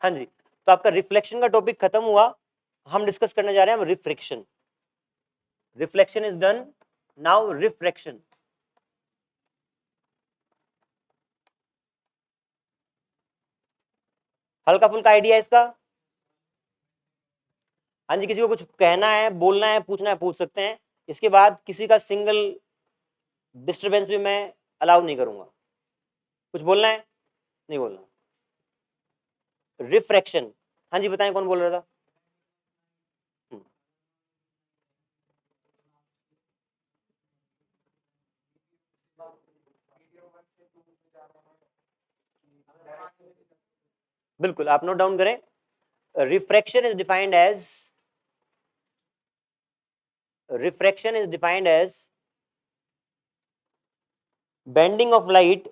हाँ जी, तो आपका रिफ्लेक्शन का टॉपिक खत्म हुआ, हम डिस्कस करने जा रहे हैं refraction. Reflection is done, now refraction. हल्का फुल्का आइडिया इसका? हाँ जी, किसी को कुछ कहना है, बोलना है, पूछना है, पूछ सकते हैं। इसके बाद किसी का सिंगल डिस्टरबेंस भी मैं अलाउ नहीं करूंगा। कुछ बोलना है? नहीं बोलना। रिफ्रैक्शन, हाँ जी बताएं कौन बोल रहा था? बिल्कुल, आप नोट डाउन करें। Refraction is defined as, refraction is defined as bending of light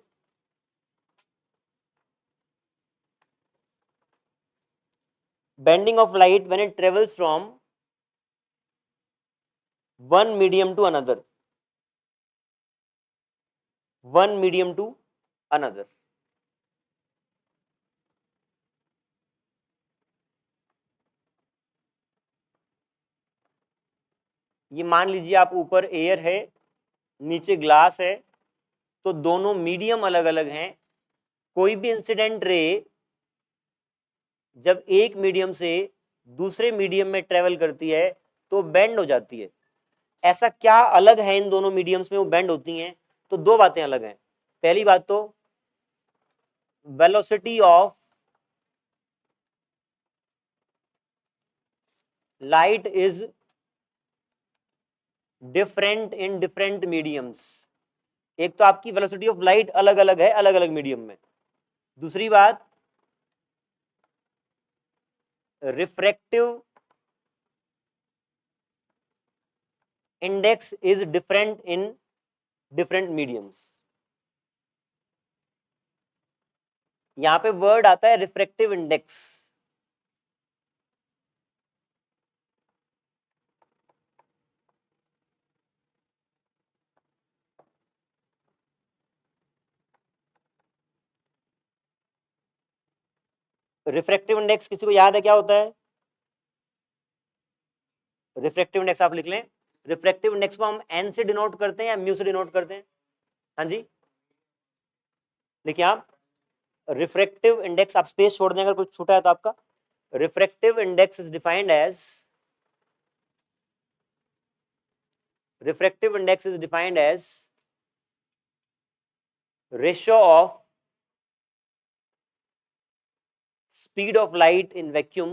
when it travels from one medium to another, one medium to another. ये मान लीजिए आप ऊपर एयर है, नीचे ग्लास है, तो दोनों मीडियम अलग अलग हैं। कोई भी इंसिडेंट रे जब एक मीडियम से दूसरे मीडियम में ट्रेवल करती है तो बेंड हो जाती है। ऐसा क्या अलग है इन दोनों मीडियम्स में वो बेंड होती हैं? तो दो बातें अलग हैं। पहली बात तो velocity of light is different in different mediums. एक तो आपकी वेलोसिटी ऑफ लाइट अलग अलग है अलग अलग मीडियम में। दूसरी बात, refractive index is different in different mediums. यहां पे वर्ड आता है रिफ्रैक्टिव इंडेक्स। रिफ्रैक्टिव इंडेक्स किसी को याद है क्या होता है? रिफ्रैक्टिव इंडेक्स आप लिख लें। रिफ्रैक्टिव इंडेक्स को हम एन से डिनोट करते हैं या म्यू से डिनोट करते हैं? हाँ जी, देखिए आप, रिफ्रैक्टिव इंडेक्स, आप स्पेस छोड़ दें अगर कुछ छूटा है तो आपका। Refractive index is defined as, refractive index is defined as ratio of speed of light in vacuum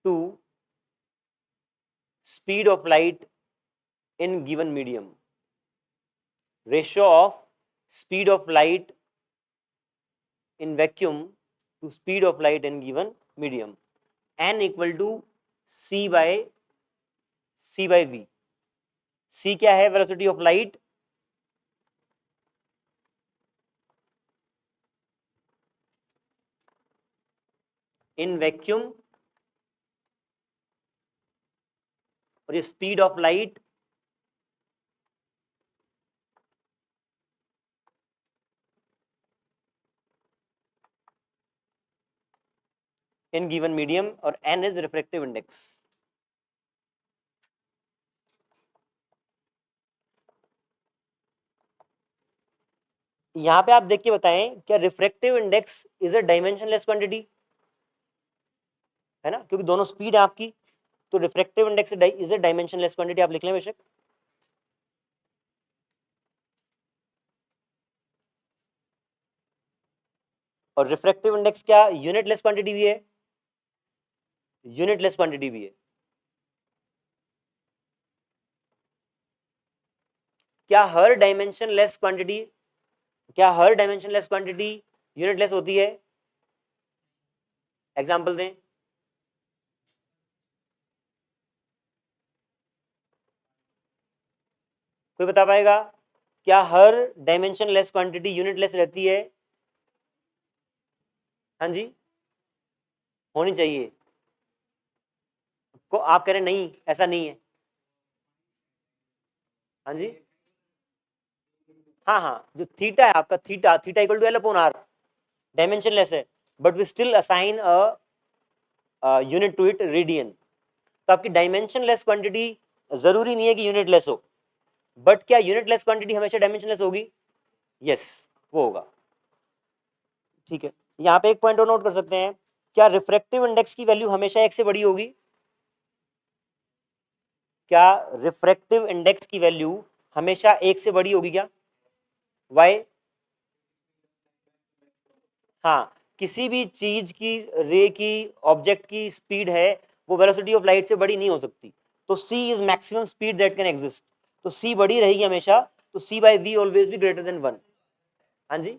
to speed of light in given medium. Ratio of speed of light in vacuum to speed of light in given medium, n equal to c by v. c क्या है? Velocity of light in vacuum, और ये speed of light in given medium, और n is refractive index. यहां पे आप देख के बताएं, क्या refractive index is a dimensionless quantity? है ना, क्योंकि दोनों स्पीड है आपकी, तो refractive index is a dimensionless quantity, आप लिख लें बेशक। और रिफ्रैक्टिव इंडेक्स क्या यूनिटलेस क्वांटिटी भी है? यूनिटलेस क्वांटिटी भी है। क्या हर डायमेंशनलेस क्वांटिटी यूनिटलेस होती है? एग्जांपल दें। कोई बता पाएगा? क्या हर डायमेंशनलेस क्वांटिटी यूनिटलेस रहती है? हाँ जी, होनी चाहिए। को आप कह रहे नहीं, ऐसा नहीं है। हाँ जी, हाँ हाँ, जो थीटा है आपका, theta theta equal to L upon R, dimensionless है, but we still assign a unit to it, radian. तो आपकी डायमेंशन लेस क्वांटिटी जरूरी नहीं है कि यूनिट लेस हो, बट क्या यूनिट लेस क्वांटिटी हमेशा डायमेंशन लेस होगी? यस, वो होगा। ठीक है, यहाँ पे एक पॉइंट और नोट कर सकते हैं, क्या रिफ्रैक्टिव इंडेक्स की वैल्यू हमेशा एक से बड़ी होगी? क्या रिफ्रैक्टिव इंडेक्स की वैल्यू हमेशा एक से बड़ी होगी क्या? वाई? हाँ, किसी भी चीज की, रे की, ऑब्जेक्ट की स्पीड है वो वेलोसिटी ऑफ लाइट से बड़ी नहीं हो सकती। तो c is maximum speed that can exist, तो c बड़ी रहेगी हमेशा, तो c बाई वी ऑलवेज भी ग्रेटर देन 1। हाँ जी,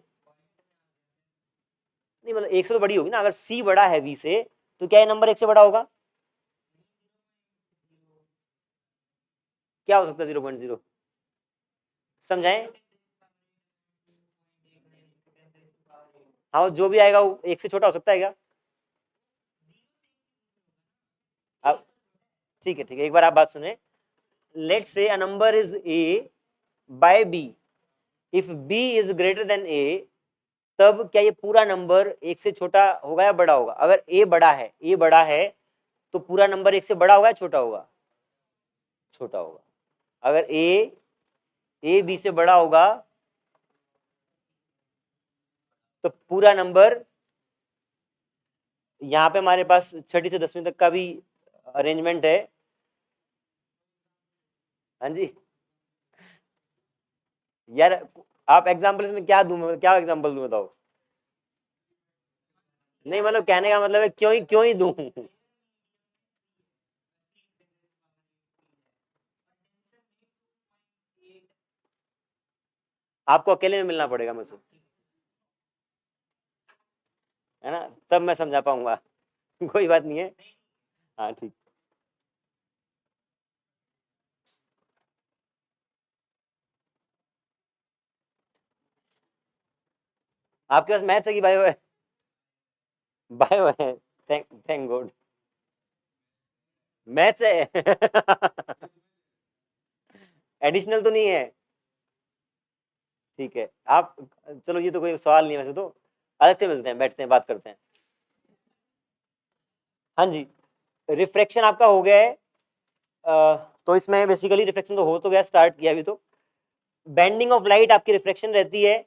नहीं मतलब एक से तो बड़ी होगी ना, अगर c बड़ा है v से तो क्या ये नंबर एक से बड़ा होगा? क्या हो सकता है 0.0? समझाएं? हाँ, जो भी आएगा वो एक से छोटा हो सकता है क्या? अब ठीक है, ठीक है, एक बार आप बात सुने। Let's say a number is a by b, if b is greater than a, तब क्या ये पूरा नंबर एक से छोटा होगा या बड़ा होगा? अगर a बड़ा है, a बड़ा है, तो पूरा नंबर एक से बड़ा होगा या छोटा होगा? छोटा होगा। अगर a b से बड़ा होगा तो पूरा नंबर, यहाँ पे हमारे पास छठी से 10वीं तक का भी अरेंजमेंट है। हाँ जी, यार आप एग्जाम्पल इसमें क्या दूं, क्या एग्जाम्पल दूं बताओ? नहीं मतलब कहने का मतलब है क्यों ही दूं? आपको अकेले में मिलना पड़ेगा मुझसे, है ना, तब मैं समझा पाऊंगा। कोई बात नहीं है। हाँ ठीक। आपके पास मैथ्स है कि बायो है? बायो है, थैंक थैंक गॉड। मैथ्स है। एडिशनल तो नहीं है? ठीक है, आप, चलो ये तो कोई सवाल नहीं है वैसे तो, अलग से मिलते हैं, बैठते हैं, बात करते हैं। हाँ जी, रिफ्रैक्शन आपका हो गया है। तो इसमें बेसिकली रिफ्रैक्शन तो हो तो गया, स्टार्ट किया अभी तो। बेंडिंग ऑफ लाइट आपकी रिफ्रैक्शन रहती है,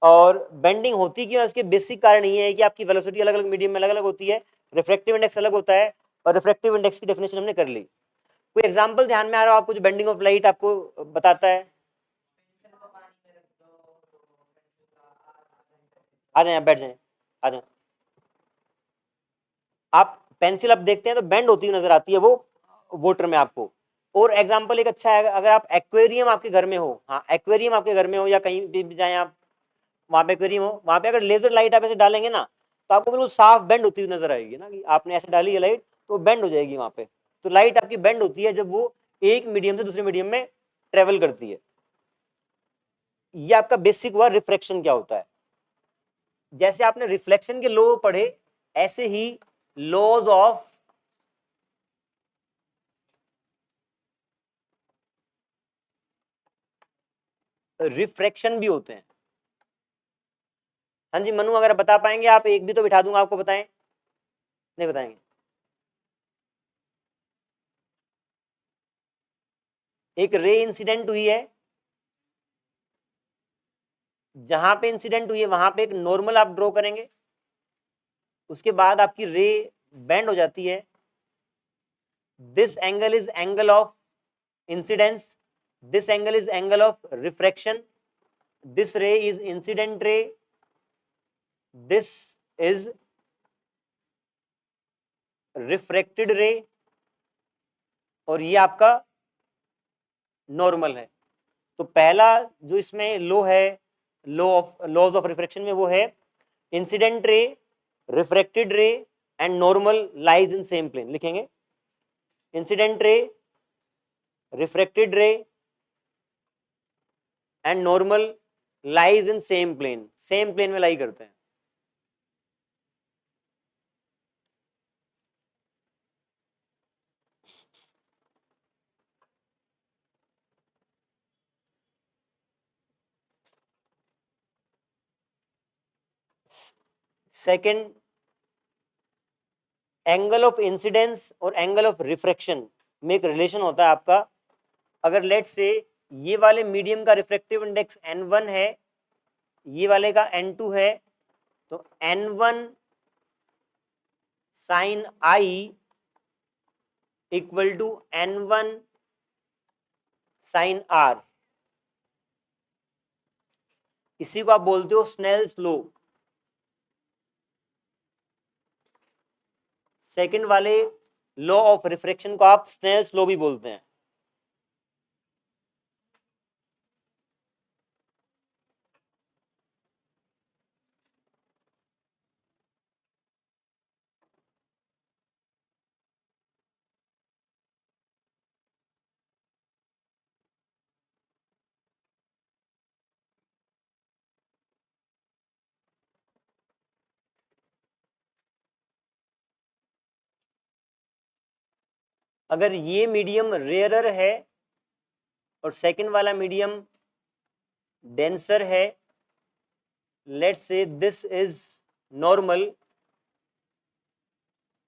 और बेंडिंग होती क्यों है उसके बेसिक कारण ये है कि आपकी वेलोसिटी अलग अलग मीडियम में अलग अलग होती है, रिफ्रैक्टिव इंडेक्स अलग होता है, और रिफ्रैक्टिव इंडेक्स की डेफिनेशन हमने कर ली। कोई एग्जांपल ध्यान में आ रहा हो आपको जो बेंडिंग ऑफ लाइट आपको बताता है? आ जाए, बैठ जाए, आ जाए। आप पेंसिल अब देखते हैं तो बेंड होती हुई नजर आती है वो वोटर में आपको। और एग्जांपल एक अच्छा है, अगर आप एक्वेरियम आपके घर में हो, हाँ एक्वेरियम आपके घर में हो या कहीं भी जाए आप, वहां पे एक्वेरियम हो, वहां पे अगर लेजर लाइट आप ऐसे डालेंगे ना, तो आपको बिल्कुल साफ बेंड होती हुई नजर आएगी ना, कि आपने ऐसे डाली है लाइट तो बेंड हो जाएगी वहां पे। तो लाइट आपकी बेंड होती है जब वो एक मीडियम से दूसरे मीडियम में ट्रेवल करती है। ये आपका बेसिक हुआ रिफ्रैक्शन क्या होता है। जैसे आपने रिफ्लेक्शन के लॉ पढ़े, ऐसे ही लॉज ऑफ रिफ्रैक्शन भी होते हैं। हाँ जी मनु, अगर बता पाएंगे आप, एक भी तो बिठा दूंगा आपको, बताएं। नहीं बताएंगे? एक रे इंसिडेंट हुई है, जहां पे इंसिडेंट हुई है वहां पे एक नॉर्मल आप ड्रॉ करेंगे, उसके बाद आपकी रे बेंड हो जाती है। This angle is angle of incidence, this angle is angle of refraction, this ray is incident ray, this is refracted ray, और ये आपका नॉर्मल है। तो पहला जो इसमें लो है, law of laws of refraction में, वो है incident ray, refracted ray and normal lies in same plane. लिखेंगे incident ray, refracted ray and normal lies in same plane, same plane में लाई करते हैं। सेकंड, एंगल ऑफ इंसिडेंस और angle of refraction में एक रिलेशन होता है आपका। अगर लेट से ये वाले मीडियम का रिफ्रैक्टिव इंडेक्स n1 है, ये वाले का n2 है, तो n1 sine I equal to n1 sine r. इसी को आप बोलते हो स्नेल्स लॉ। सेकंड वाले लॉ ऑफ रिफ्रैक्शन को आप स्नेल्स लॉ भी बोलते हैं। अगर ये मीडियम रेयरर है और सेकंड वाला मीडियम डेंसर है, let's say this is normal,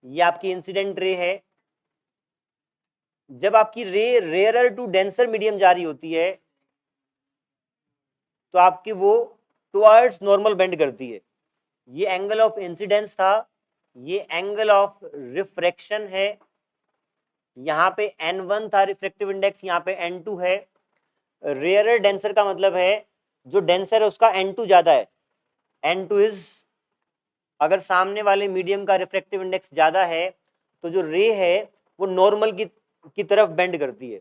ये आपकी इंसिडेंट रे है। जब आपकी रे रेयरर टू डेंसर मीडियम जा रही होती है तो आपकी वो टुवर्ड्स नॉर्मल बेंड करती है। ये एंगल ऑफ इंसिडेंस था, ये एंगल ऑफ रिफ्रैक्शन है। यहाँ पे n1 था रिफ्रैक्टिव इंडेक्स, यहाँ पे n2 है। रेयरर डेंसर का मतलब है जो डेंसर है उसका n2 ज्यादा है। n2 इज, अगर सामने वाले मीडियम का रिफ्रैक्टिव इंडेक्स ज्यादा है तो जो रे है वो नॉर्मल की तरफ बेंड करती है।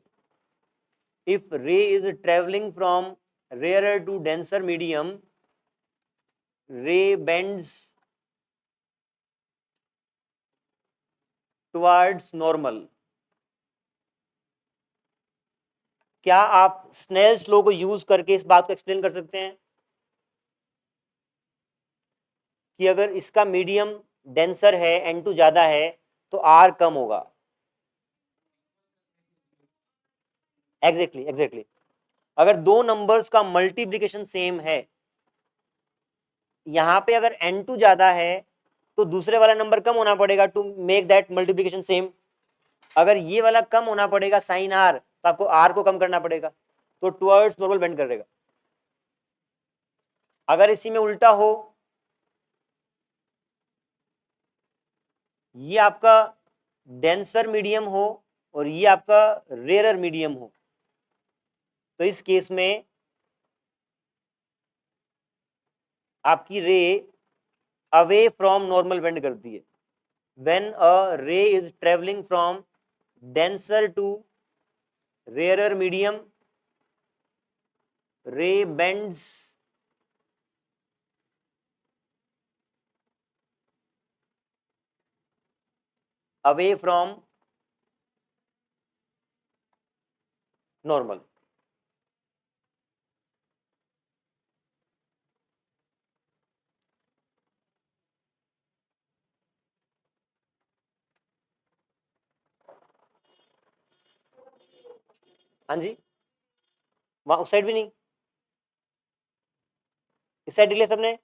If ray is travelling from rarer to denser medium, ray bends towards normal. क्या आप स्नेल्स लॉ को यूज करके इस बात को एक्सप्लेन कर सकते हैं कि अगर इसका मीडियम डेंसर है, n2 ज्यादा है, तो r कम होगा? एग्जैक्टली। अगर दो नंबर्स का मल्टीप्लिकेशन सेम है, यहां पे अगर n2 ज्यादा है तो दूसरे वाला नंबर कम होना पड़ेगा to make that multiplication same. अगर ये वाला कम होना पड़ेगा साइन r, तो आपको r को कम करना पड़ेगा, तो टुवर्ड्स नॉर्मल बेंड करेगा। अगर इसी में उल्टा हो, ये आपका डेंसर मीडियम हो और ये आपका रेयरर मीडियम हो, तो इस केस में आपकी रे अवे फ्रॉम नॉर्मल बेंड करती है। व्हेन अ रे is travelling from denser to rarer medium, ray bends away from normal। हाँ जी, वहां उस साइड भी नहीं, इस साइड लिया सबने।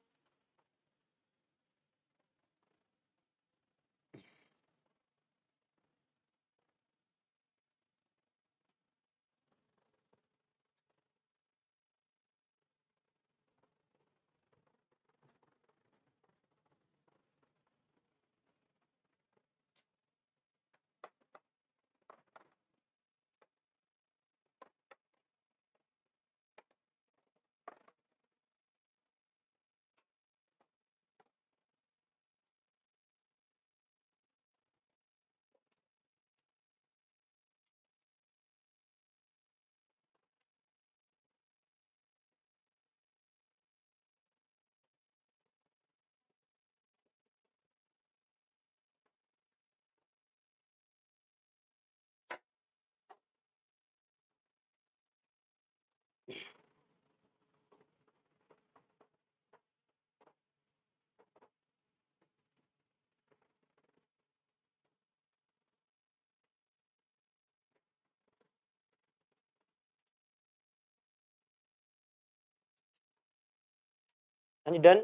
हाँ जी, डन।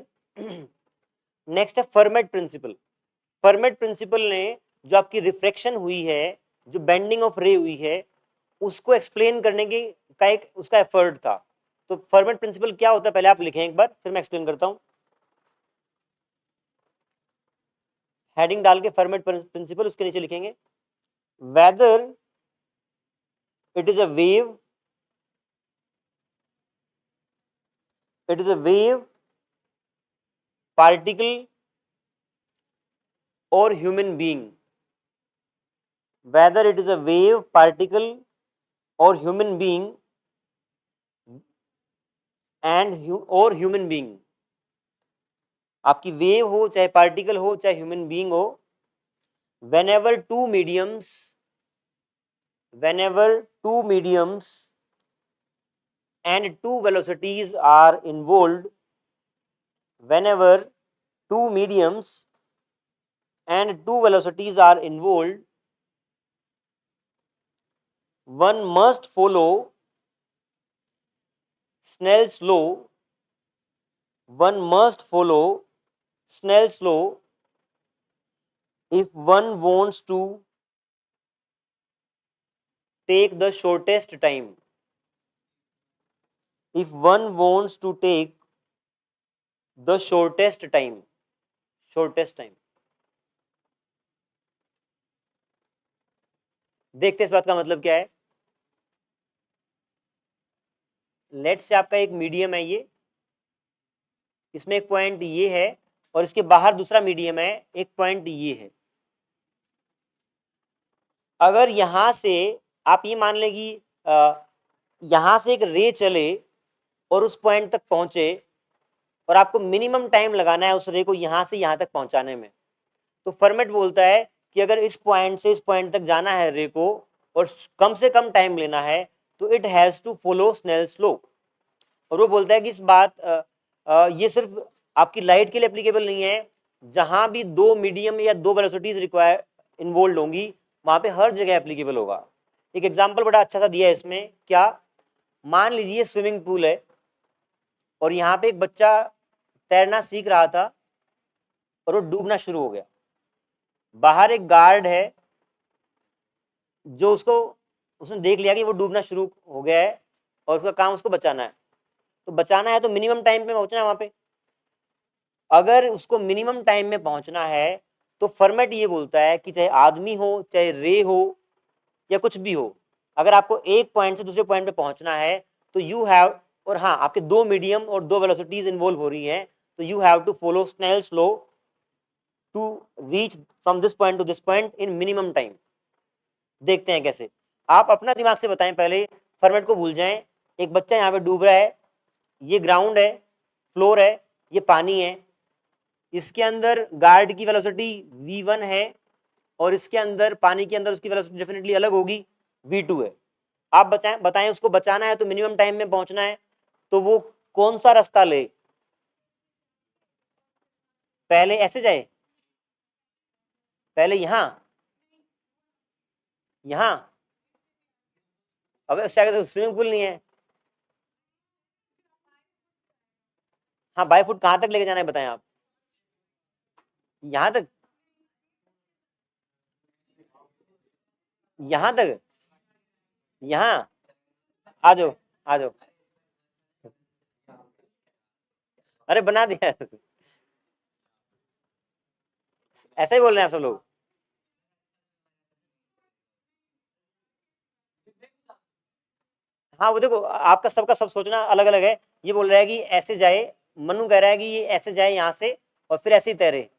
नेक्स्ट है फर्मेट प्रिंसिपल। फर्मेट प्रिंसिपल ने जो आपकी रिफ्रैक्शन हुई है, जो बेंडिंग ऑफ रे हुई है, उसको एक्सप्लेन करने की का एक उसका एफर्ट था। तो फर्मेट प्रिंसिपल क्या होता है पहले आप लिखें एक बार, फिर मैं एक्सप्लेन करता हूं। हेडिंग डाल के फर्मेट प्रिंसिपल, उसके नीचे लिखेंगे whether it is a wave, it is a wave, particle or human being, whether it is a wave, particle or human being or human being, आपकी वेव हो चाहे पार्टिकल हो चाहे ह्यूमन बीइंग हो, whenever two mediums and two velocities are involved, whenever two mediums and two velocities are involved, one must follow Snell's law, one must follow Snell's law if one wants to take the shortest time. If one wants to take the shortest time. देखते हैं इस बात का मतलब क्या है। Late से आपका एक मीडियम है, ये इसमें एक पॉइंट ये है और इसके बाहर दूसरा मीडियम है, एक पॉइंट ये है। अगर यहां से आप ये मान लें कि यहां से एक रे चले और उस पॉइंट तक पहुंचे और आपको मिनिमम टाइम लगाना है उस रे को यहां से यहां तक पहुंचाने में, तो फर्मेट बोलता है कि अगर इस पॉइंट से इस पॉइंट तक जाना है रे को और कम से कम टाइम लेना है तो it has to follow Snell's law. और वो बोलता है कि इस बात ये सिर्फ आपकी लाइट के लिए एप्लीकेबल नहीं है, जहां भी दो मीडियम या दो वेलोसिटीज रिक्वायर इन्वॉल्व होंगी वहां पे हर जगह एप्लीकेबल होगा। एक एग्जांपल बड़ा अच्छा सा दिया है इसमें, क्या, मान लीजिए स्विमिंग पूल है और यहाँ पे एक बच्चा तैरना सीख रहा था और वो डूबना शुरू हो गया। बाहर एक गार्ड है जो उसने देख लिया कि वो डूबना शुरू हो गया है और उसका काम उसको बचाना है। तो बचाना है तो मिनिमम टाइम पे पहुंचना है वहां पे। अगर उसको मिनिमम टाइम में पहुंचना है तो फॉर्मेट ये बोलता है कि चाहे आदमी हो चाहे रे हो या कुछ भी हो, अगर आपको एक पॉइंट से दूसरे पॉइंट पे पहुंचना है तो यू हैव, और हाँ आपके दो मीडियम और दो वेलोसिटीज इन्वॉल्व हो रही हैं, तो you have to follow Snell's law to reach from this point to this point in minimum time. देखते हैं कैसे। आप अपना दिमाग से बताएं, पहले फॉर्मेट को भूल जाएं। एक बच्चा यहाँ पे डूब रहा है, ये ग्राउंड है, फ्लोर है, ये पानी है, इसके अंदर गार्ड की वेलोसिटी v1 है और इसके अंदर पानी के अंदर उसकी वेलोसिटी डेफिनेटली अलग होगी, v2 है। आप बताएं उसको बचाना है तो मिनिमम टाइम में पहुंचना है, तो वो कौन सा रास्ता ले? पहले ऐसे जाए, पहले यहां अबे उससे आगे तो स्विमिंग पूल नहीं है। हाँ, बाय फुट कहां तक लेके जाना है बताएं आप? यहां तक, यहां तक, यहां आ जाओ, आ जाओ। अरे बना दिया ऐसा ही बोल रहे हैं आप सब लोग। हाँ वो देखो, आपका सबका सब सोचना अलग अलग है। ये बोल रहा है कि ऐसे जाए, मनु कह रहा है कि ये ऐसे जाए यहाँ से और फिर ऐसे ही तैरे।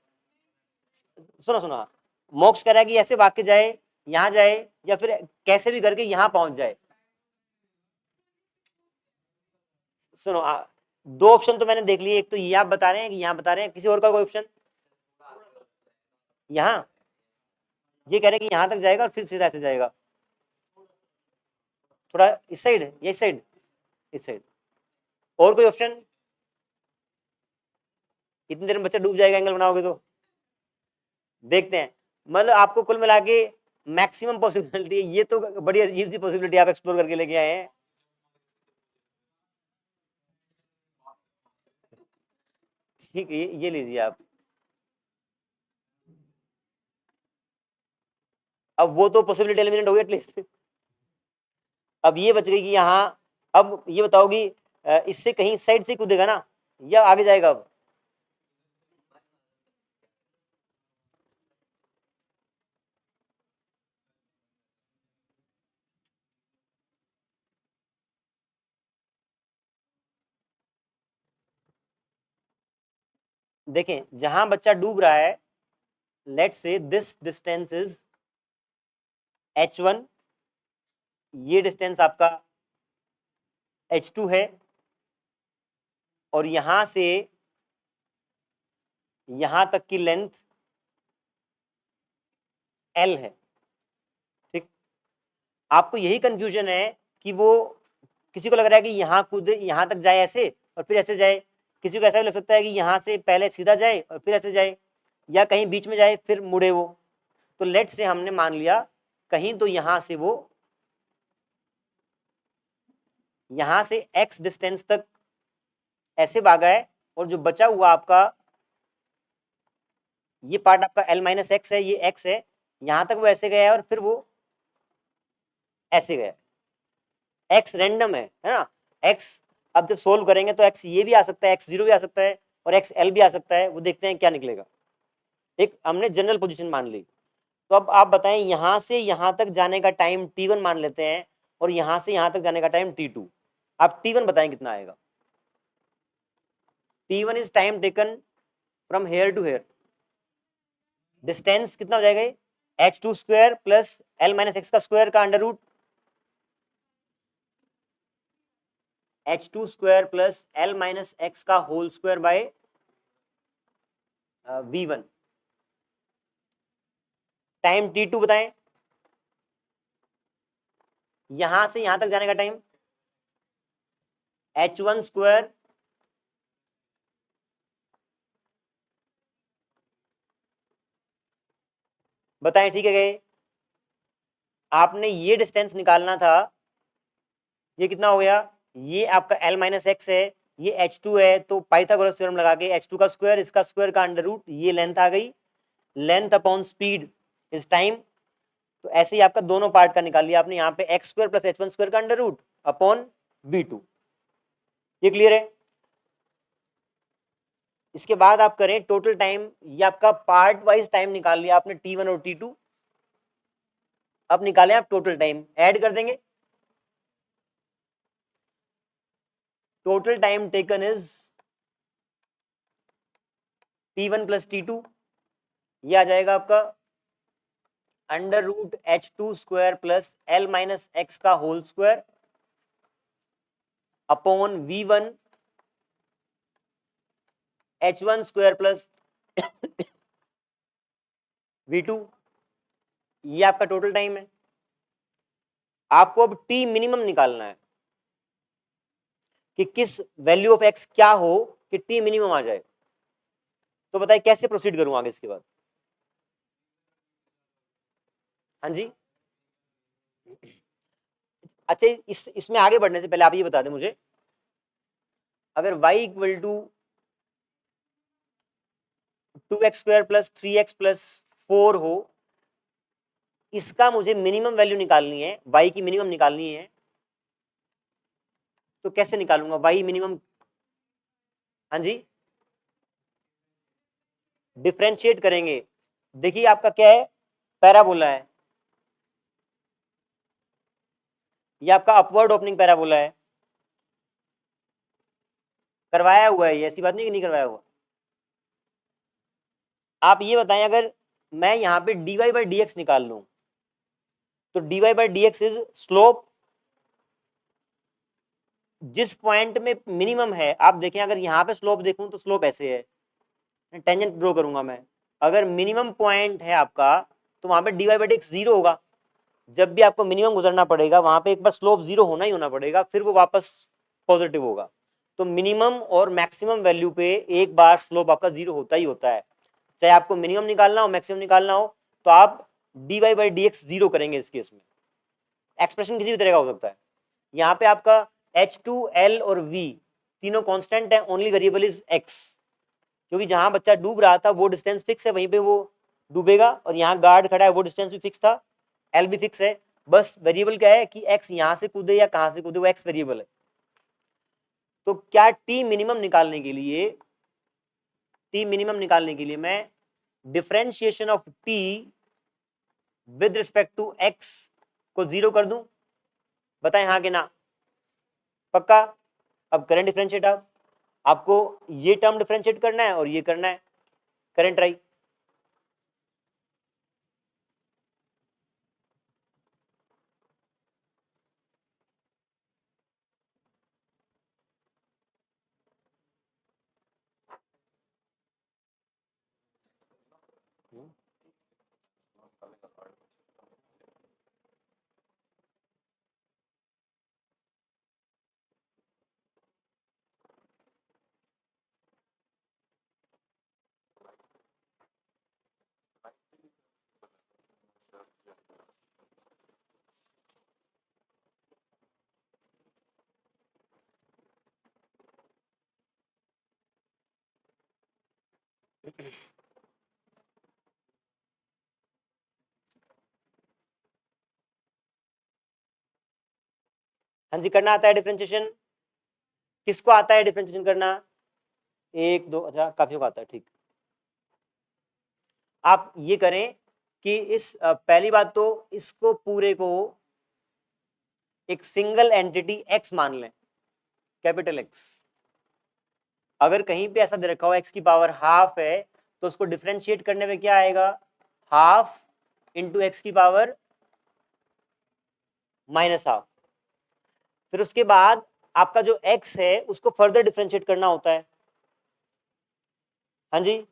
सुनो सुनो, मोक्ष कह रहा है कि ऐसे भाग के जाए, यहाँ जाए, या फिर कैसे भी करके यहाँ पहुंच जाए। सुनो दो ऑप्शन तो मैंने देख लिए, एक तो ये आप बता रहे हैं कि यहाँ बता रहे हैं, किसी और का कोई ऑप्शन? यहाँ ये कह रहे हैं कि यहाँ तक जाएगा और फिर सीधा ऐसे जाएगा, थोड़ा इस साइड या इस साइड, इस साइड। और कोई ऑप्शन? इतनी देर में बच्चा डूब जाएगा एंगल बनाओगे तो। देखते हैं, मतलब आपको कुल मिला के मैक्सिमम पॉसिबिलिटी, ये तो बड़ी अजीब सी पॉसिबिलिटी आप एक्सप्लोर करके लेके आए हैं। ठीक है, ये लीजिए आप, अब वो तो पॉसिबिलिटी एलिमिनेट हो गई एटलीस्ट। अब ये बच गई कि यहाँ, अब ये बताओगी इससे कहीं साइड से कूदेगा ना या आगे जाएगा? अब देखें, जहां बच्चा डूब रहा है, let's say this distance is h1, ये डिस्टेंस आपका h2 है, और यहां से यहां तक की लेंथ l है। ठीक, आपको यही कंफ्यूजन है कि वो, किसी को लग रहा है कि यहाँ कूदे, यहाँ तक जाए ऐसे और फिर ऐसे जाए, किसी को ऐसा भी लग सकता है कि यहाँ से पहले सीधा जाए और फिर ऐसे जाए, या कहीं बीच में जाए फिर मुड़े वो। तो लेट से हमने मान लिया कहीं तो यहाँ से वो, यहाँ से x डिस्टेंस तक ऐसे भागा है, और जो बचा हुआ आपका ये पार्ट आपका l माइनस एक्स है, ये x है, यहाँ तक वो ऐसे गया है और फिर वो ऐसे गया। x रैंडम है ना, x अब जब सोल्व करेंगे तो x ये भी आ सकता है, x0 भी आ सकता है और x l भी आ सकता है, वो देखते हैं क्या निकलेगा। एक हमने जनरल पोजीशन मान ली। तो अब आप बताएं, यहां से यहां तक जाने का टाइम t1 मान लेते हैं और यहां से यहां तक जाने का टाइम t2। आप t1 बताएं कितना आएगा? t1 is time taken from here to here. Distance कितना हो जाएगा? h2 square plus l minus x का स्क्वायर का under root, h2 square plus l minus x का whole square by v1। Time t2 बताएं, यहां से यहां तक जाने का टाइम h1 स्क्वायर बताएं, ठीक है गए? आपने ये डिस्टेंस निकालना था, ये कितना हो गया? ये आपका l माइनस एक्स है, ये h2 है, तो पाइथागोरस थ्योरम लगा के h2 का स्क्वायर, इसका स्क्वायर का अंडर रूट, ये लेंथ आ गई। Length upon speed is time. तो ऐसे ही आपका दोनों पार्ट का निकाल लिया आपने, यहाँ पे x square plus h1 square का अंडर रूट अपॉन v2। ये क्लियर है? इसके बाद आप करें टोटल टाइम, ये आपका पार्ट वाइज टाइम निकाल लिया आपने t1 और t2। अब निकालें आप टोटल टाइम, ऐड कर देंगे। Total time taken is t1 plus t2, ये आ जाएगा आपका under root h2 square plus l minus x का whole square upon v1 h1 square plus v2। ये आपका टोटल टाइम है। आपको अब t मिनिमम निकालना है कि किस वैल्यू ऑफ x क्या हो कि t मिनिमम आ जाए। तो बताइए कैसे प्रोसीड करूं आगे इसके बाद? हाँ जी, अच्छा, इसमें आगे बढ़ने से पहले आप ये बता दें मुझे, अगर y equal to 2x square plus 3x plus 4 हो, इसका मुझे मिनिमम वैल्यू निकालनी है, y की मिनिमम निकालनी है, तो कैसे निकालूंगा y मिनिमम? हाँ जी, डिफरेंशिएट करेंगे। देखिए आपका क्या है, पैराबोला है, ये आपका अपवर्ड ओपनिंग पैराबोला है, करवाया हुआ है ये, ऐसी बात नहीं कि नहीं करवाया हुआ। आप ये बताएं, अगर मैं यहाँ पे dy बाई डी एक्स निकाल लूं, तो dy by D x is slope. जिस पॉइंट में मिनिमम है, आप देखें अगर यहाँ पे स्लोप देखूं तो स्लोप ऐसे है, टेंजेंट ड्रॉ करूंगा मैं, अगर मिनिमम पॉइंट है आपका तो वहां पे dy by D x zero होगा। जब भी आपको मिनिमम गुजरना पड़ेगा वहां पे एक बार स्लोप जीरो होना ही होना पड़ेगा, फिर वो वापस पॉजिटिव होगा। तो मिनिमम और मैक्सिमम वैल्यू पे एक बार स्लोप आपका जीरो होता ही होता है। चाहे आपको मिनिमम निकालना हो मैक्सिमम निकालना हो, तो आप dy by D x zero करेंगे इस केस में। एक्सप्रेशन किसी भी तरह का हो सकता है। यहाँ पे आपका h2 l और v तीनों कांस्टेंट है, ओनली वेरिएबल इज x, क्योंकि जहां बच्चा डूब रहा था वो डिस्टेंस फिक्स है, वहीं पे वो डूबेगा, और यहाँ गार्ड खड़ा है वो डिस्टेंस भी फिक्स था, एल भी फिक्स है, बस वेरिएबल क्या है कि एक्स यहां से कूदे या कहां से कूदे वो एक्स वेरिएबल है। तो क्या टी मिनिमम निकालने के लिए, टी मिनिमम निकालने के लिए मैं differentiation of t with respect to x को 0 कर दूं? बताएं हाँ कि ना? पक्का? अब करंट डिफरेंशिएट, आपको ये टर्म डिफरेंशिएट करना है और ये करना है, करंट ट्राई। हाँ जी, करना आता है डिफरेंशिएशन? किसको आता है डिफरेंशिएशन करना? एक दो, अच्छा काफी को आता है, ठीक। आप ये करें कि इस पहली बात तो इसको पूरे को एक सिंगल एंटिटी एक्स मान लें, कैपिटल एक्स। अगर कहीं पे ऐसा दे रखा हो एक्स की पावर हाफ है तो उसको डिफरेंशिएट करने में क्या आएगा? हाफ इंटू एक्स की पावर माइनस हाफ। फिर उसके बाद आपका जो x है उसको फर्दर डिफरेंशिएट करना होता है। हाँ जी,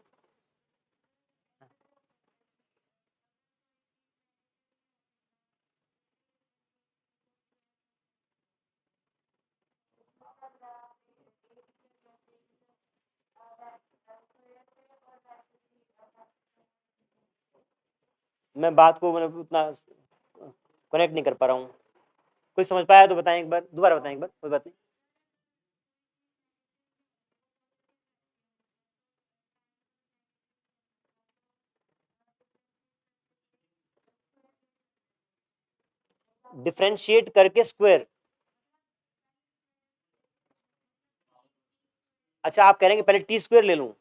मैं बात को मतलब उतना कनेक्ट नहीं कर पा रहा हूँ। कोई समझ पाया तो बताएं एक बार, दोबारा बताएं एक बार, कोई बात नहीं। डिफरेंशिएट करके स्क्वायर, अच्छा आप कह रहे हैं कि पहले टी स्क्वायर ले लूं?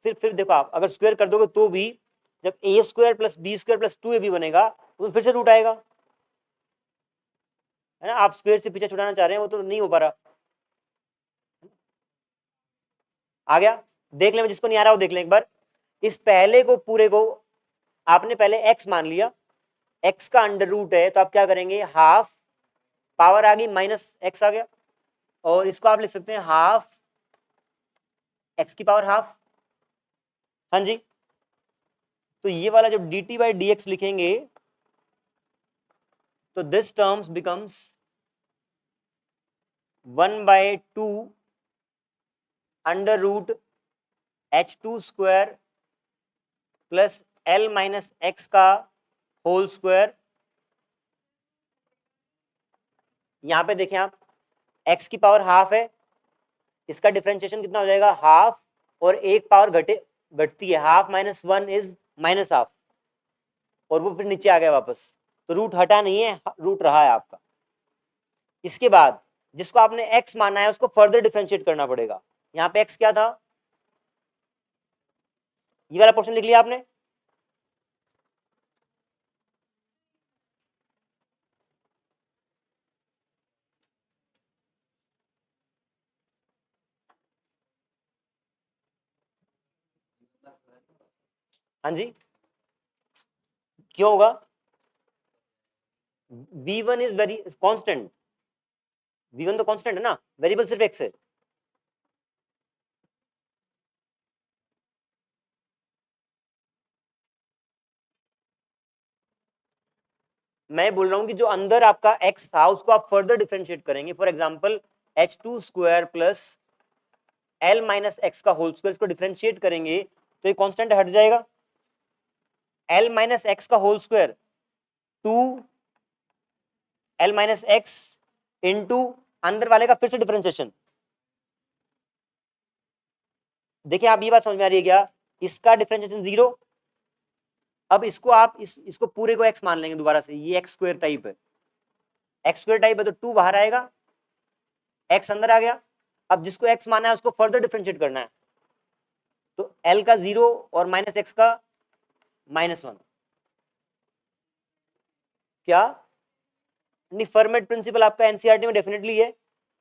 फिर देखो, आप अगर स्क्वायर कर दोगे तो भी जब a square plus b square plus 2ab बनेगा तो फिर से रूट आएगा, है ना? आप स्क्वायर से पीछे छुड़ाना चाह रहे हैं, वो तो नहीं हो पा रहा। आ गया? देख लें, जिसको नहीं आ रहा वो देख लें एक बार। इस पहले को पूरे को आपने पहले x मान लिया, x का अंडर रूट है तो आप क्या करेंगे? हाफ, पावर आ गई माइनस x आ गया, और इसको आप लिख सकते हैं हाफ x की पावर हाफ। हाँ जी, तो ये वाला जो dt बाई dx लिखेंगे तो this terms becomes 1/2 under root h2 square plus l minus x का होल स्क्वायर। यहां पे देखें आप, x की पावर हाफ है, इसका डिफरेंशिएशन कितना हो जाएगा? हाफ, और एक पावर घटती है, half minus 1 is minus half, और वो फिर नीचे आ गया वापस, तो रूट हटा नहीं है, रूट रहा है आपका। इसके बाद जिसको आपने x माना है उसको फर्दर डिफरेंशिएट करना पड़ेगा। यहाँ पे x क्या था? ये वाला पोर्शन लिख लिया आपने? हाँ जी, क्यों होगा? v1 is very constant, v1 तो कांस्टेंट है ना, वेरिएबल सिर्फ x है। मैं बोल रहा हूं कि जो अंदर आपका x था उसको आप फर्दर डिफरेंशिएट करेंगे। For example h2 square plus l minus x का होल स्क्वायर, इसको डिफरेंशिएट करेंगे तो ये कांस्टेंट हट जाएगा। l माइनस एक्स का whole square 2 l minus x into अंदर वाले का फिर से डिफरेंशिएशन। देखिए आप, ये बात समझ में आ रही है क्या? इसका डिफरेंशिएशन 0, अब इसको आप इसको पूरे को x मान लेंगे दोबारा से, ये x स्क्वायर टाइप है, x स्क्वायर टाइप है तो 2 बाहर आएगा, x अंदर आ गया। अब जिसको x माना है उसको फर्दर डिफरेंशिएट करना है, तो l का 0 और माइनस x का -1, क्या नहीं, फर्मेट प्रिंसिपल आपका एनसीईआरटी में डेफिनेटली है,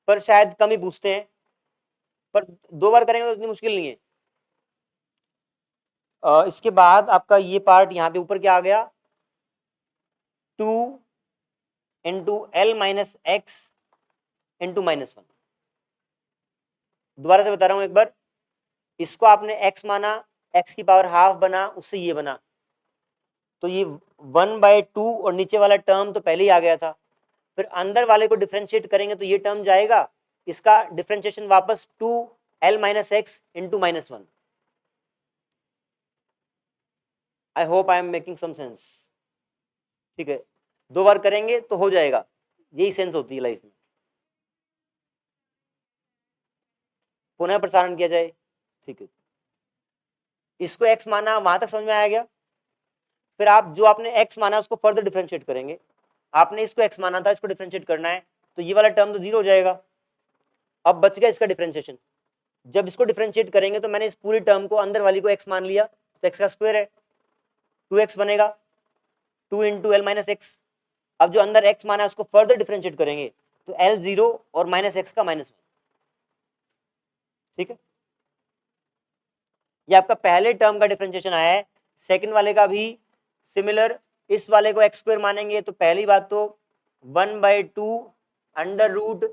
पर शायद कम ही पूछते हैं, पर 2 बार करेंगे तो इतनी मुश्किल नहीं है। इसके बाद आपका ये पार्ट यहाँ पे ऊपर क्या आ गया, 2 into L minus x into -1। दोबारा से बता रहा हूं एक बार, इसको आपने x माना, x की पावर हाफ बना, उससे ये बना, तो ये 1/2 और नीचे वाला टर्म तो पहले ही आ गया था, फिर अंदर वाले को डिफरेंशिएट करेंगे तो ये टर्म जाएगा, इसका डिफरेंशिएशन वापस 2l minus x into -1। I hope I am making some sense, ठीक है, 2 बार करेंगे तो हो जाएगा, यही सेंस होती है लाइफ में। पुनः प्रसारण किया जाए, ठीक है, इसको x माना, वहां तक समझ में आया गया। फिर आप जो आपने x माना उसको फर्दर डिफरेंशिएट करेंगे, आपने इसको x माना था, इसको डिफरेंशिएट करना है, तो ये वाला टर्म तो 0 हो जाएगा, अब बच गया इसका डिफरेंशिएशन। जब इसको डिफरेंशिएट करेंगे तो मैंने इस पूरी टर्म को अंदर वाली को x मान लिया, तो x का स्क्वायर है, 2x बनेगा, 2 इंटू एल माइनस एक्स। अब जो अंदर x माना है उसको फर्दर डिफरेंशिएट करेंगे, तो l 0 और -x का -1, ठीक है, ये आपका पहले टर्म का डिफरेंशिएशन आया है। सेकंड वाले का भी सिमिलर, इस वाले को x स्क्वायर मानेंगे तो पहली बात तो 1/2 under root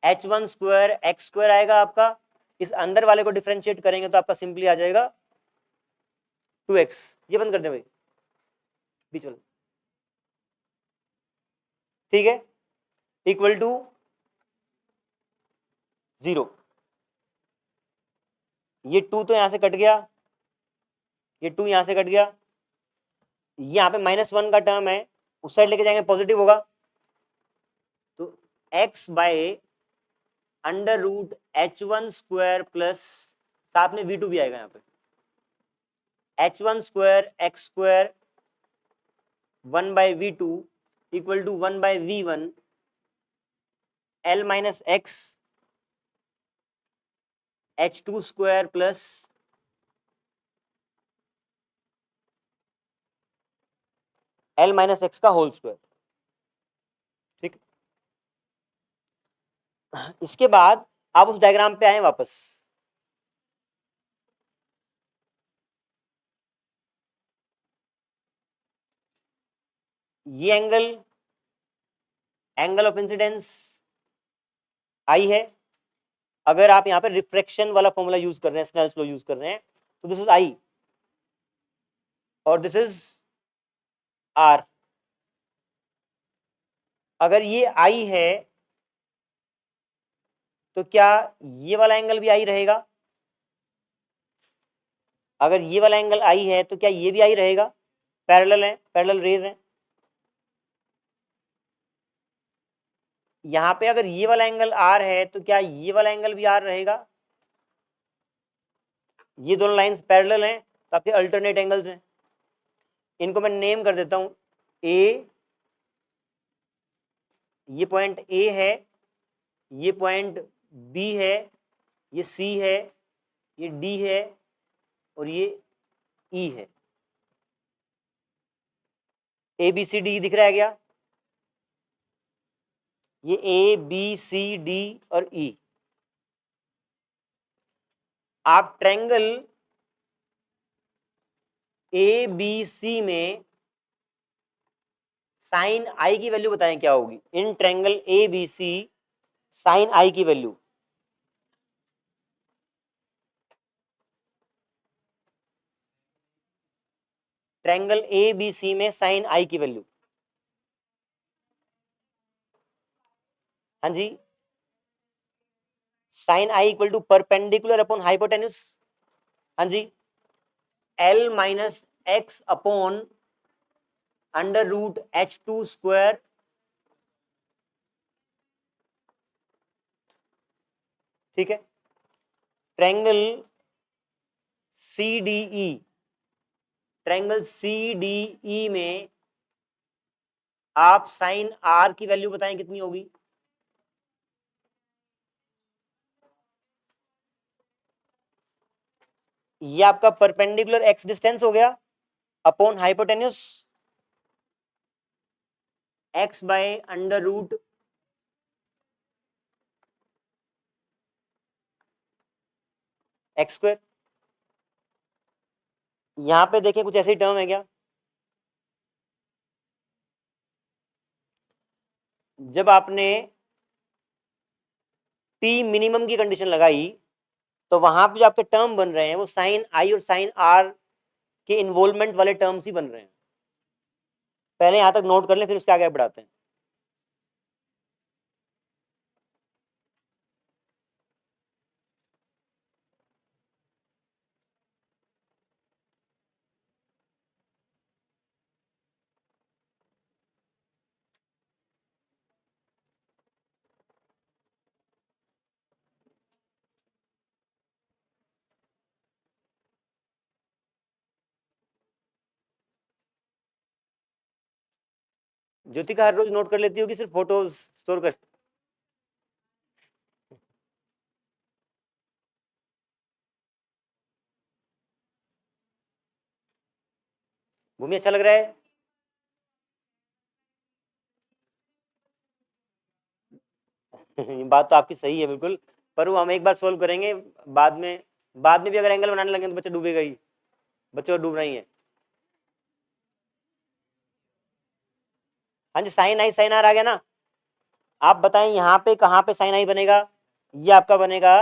h1 square x square आएगा आपका, इस अंदर वाले को डिफरेंशिएट करेंगे तो आपका सिंपली आ जाएगा 2x। ये बंद कर दे भाई बीच वाला, ठीक है, इक्वल टू 0। ये 2 तो यहां से कट गया, ये 2 यहां से कट गया, यहाँ पे -1 का टर्म है, उस साइड लेके जाएंगे पॉजिटिव होगा, तो x by under root h1 square plus, साथ में v2 भी आएगा यहाँ पे, h1 square x square 1/v2 equal to 1/v1 l minus x h2 square plus l minus x का होल स्क्वायर, ठीक। इसके बाद आप उस डायग्राम पे आए वापस, ये एंगल ऑफ इंसिडेंस आई है। अगर आप यहाँ पे रिफ्रैक्शन वाला फॉर्मूला यूज कर रहे हैं, स्नेल्स लॉ यूज कर रहे हैं, तो दिस इज आई और दिस इज आर। अगर ये आई है तो क्या ये वाला एंगल भी आई रहेगा? अगर ये वाला एंगल आई है तो क्या ये भी आई रहेगा? पैरेलल है, पैरेलल रेज है। यहां पे अगर ये वाला एंगल आर है तो क्या ये वाला एंगल भी आर रहेगा? ये दोनों लाइंस पैरेलल हैं तो आपके अल्टरनेट एंगल्स हैं। इनको मैं नेम कर देता हूं, ए, ये पॉइंट ए है, ये पॉइंट बी है, ये सी है, ये डी है और ये ई है। ए बी सी डी दिख रहा है क्या? ये ए बी सी डी और ई। आप ट्रायंगल ए बी सी में साइन आई की वैल्यू बताएं क्या होगी? In triangle A B C sine I की value, triangle A B C में साइन आई की वैल्यू, हाँ जी, sine I equal to perpendicular upon hypotenuse, हाँ जी, L minus x upon under root h2 square, ठीक है। Triangle C D E, triangle CDE में आप साइन आर की वैल्यू बताएं कितनी होगी? ये आपका परपेंडिकुलर एक्स डिस्टेंस हो गया upon hypotenuse x by under root x square. यहां पे देखें कुछ ऐसी टर्म है क्या? जब आपने टी मिनिमम की कंडीशन लगाई तो वहां पे जो आपके टर्म बन रहे हैं वो साइन आई और साइन आर के इन्वॉल्वमेंट वाले टर्म्स ही बन रहे हैं। पहले यहां तक नोट कर लें, फिर उसके आगे बढ़ाते हैं। ज्योतिका हर रोज नोट कर लेती होगी, सिर्फ फोटोज स्टोर कर। भूमि अच्छा लग रहा है? बात तो आपकी सही है बिल्कुल, पर वो हम एक बार सोल्व करेंगे। बाद में भी अगर एंगल बनाने लगे तो बच्चा डूबेगा ही, बच्चे को डूबना ही है। हाँ जी, साइन आई साइन आर आ गया ना। आप बताएं यहाँ पे कहाँ पे साइन आई बनेगा? ये आपका बनेगा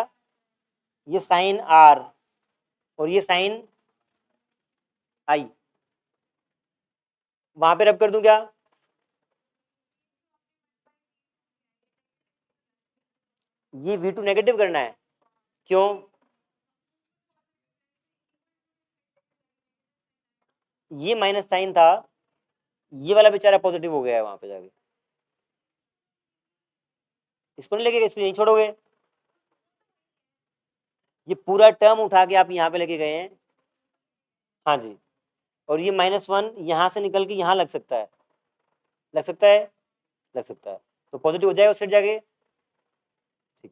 ये साइन आर और ये साइन आई। वहां पे रब कर दूं क्या? ये V2 नेगेटिव करना है। क्यों? ये माइनस साइन था, ये वाला बेचारा पॉजिटिव हो गया है वहां पे जाके। इसको नहीं लेके, इसको यहीं छोड़ोगे? ये पूरा टर्म उठा के आप यहाँ पे लेके गए हैं। हाँ जी, और ये -1 यहां से निकल के यहाँ लग सकता है, लग सकता है, लग सकता है, तो पॉजिटिव हो जाएगा उस साइड जाके। ठीक,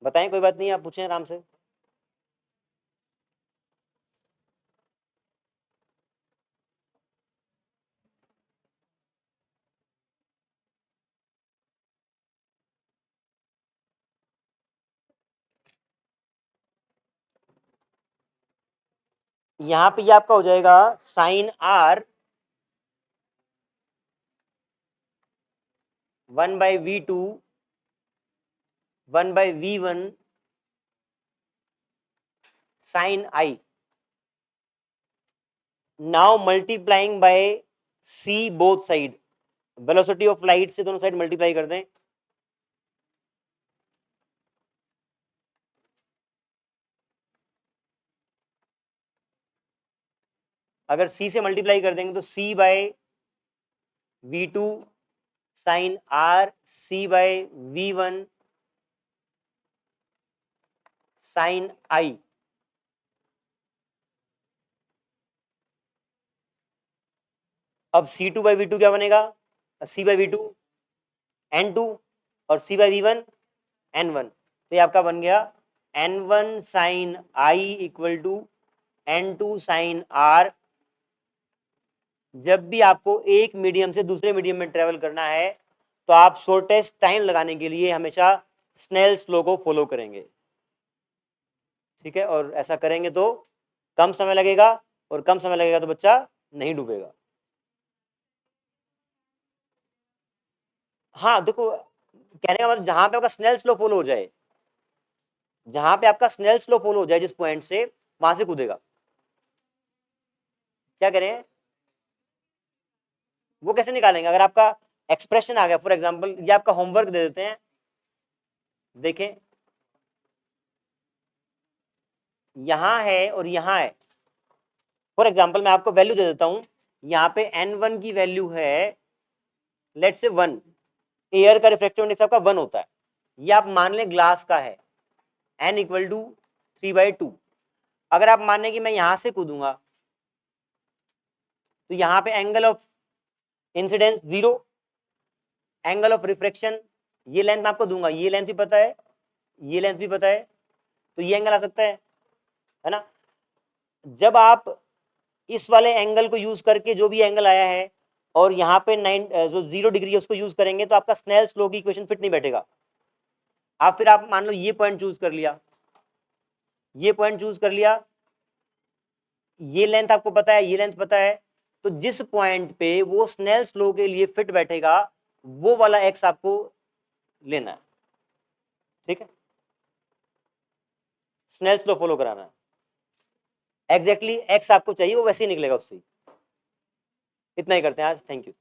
बताएं, कोई बात नहीं, आप पूछें आराम से। यहाँ पे ये आपका हो जाएगा sine r 1/V2 1/V1 sine i. Now multiplying by C both side, velocity of light से दोनों साइड मल्टीप्लाई कर दें। अगर C से मल्टीप्लाई कर देंगे तो C/V2 sign are C/V1 sign आई। अब C2/V2 क्या बनेगा? C/V2 N2 और C/V1 N1। तो ये आपका बन गया N1 sine I equal to N2 sine r. जब भी आपको एक मीडियम से दूसरे मीडियम में ट्रेवल करना है तो आप शॉर्टेस्ट टाइम लगाने के लिए हमेशा स्नेल्स लॉ को फॉलो करेंगे। ठीक है, और ऐसा करेंगे तो कम समय लगेगा, और कम समय लगेगा तो बच्चा नहीं डूबेगा। हाँ देखो, कहने का मतलब जहां पे आपका स्नेल्स लॉ फॉलो हो जाए, जहां पे आपका स्नेल्स लॉ फॉलो हो जाए जिस पॉइंट से, वहां से कूदेगा। क्या करें? वो कैसे निकालेंगे? अगर आपका एक्सप्रेशन आ गया, फॉर एग्जांपल ये आपका होमवर्क दे देते हैं, देखें यहां है और यहां है। फॉर एग्जांपल मैं आपको वैल्यू दे देता हूं, यहाँ पे N1 की वैल्यू है लेट से 1। एयर का रिफ्रैक्टिव इंडेक्स आपका 1 होता है, ये आप मान लें ग्लास का है, N = 3/2। अगर आप माने कि मैं यहां से कूदूंगा तो यहां पे angle of incidence 0, angle of refraction ये लेंथ मैं आपको दूंगा, ये लेंथ भी पता है, ये लेंथ भी पता है, तो ये एंगल आ सकता है ना। जब आप इस वाले एंगल को यूज करके जो भी एंगल आया है और यहाँ पे 9 जो 0 डिग्री है उसको यूज करेंगे तो आपका स्नेल्स लॉ की इक्वेशन फिट नहीं बैठेगा। आप मान लो ये पॉइंट चूज कर लिया, ये पॉइंट चूज कर लिया, ये लेंथ आपको पता है, ये लेंथ पता है, तो जिस पॉइंट पे वो स्नेल्स लॉ के लिए फिट बैठेगा वो वाला एक्स आपको लेना है, ठीक है, स्नेल्स लॉ फॉलो कराना है। एग्जैक्टली एक्स आपको चाहिए वो वैसे ही निकलेगा उससे। इतना ही करते हैं आज, थैंक यू।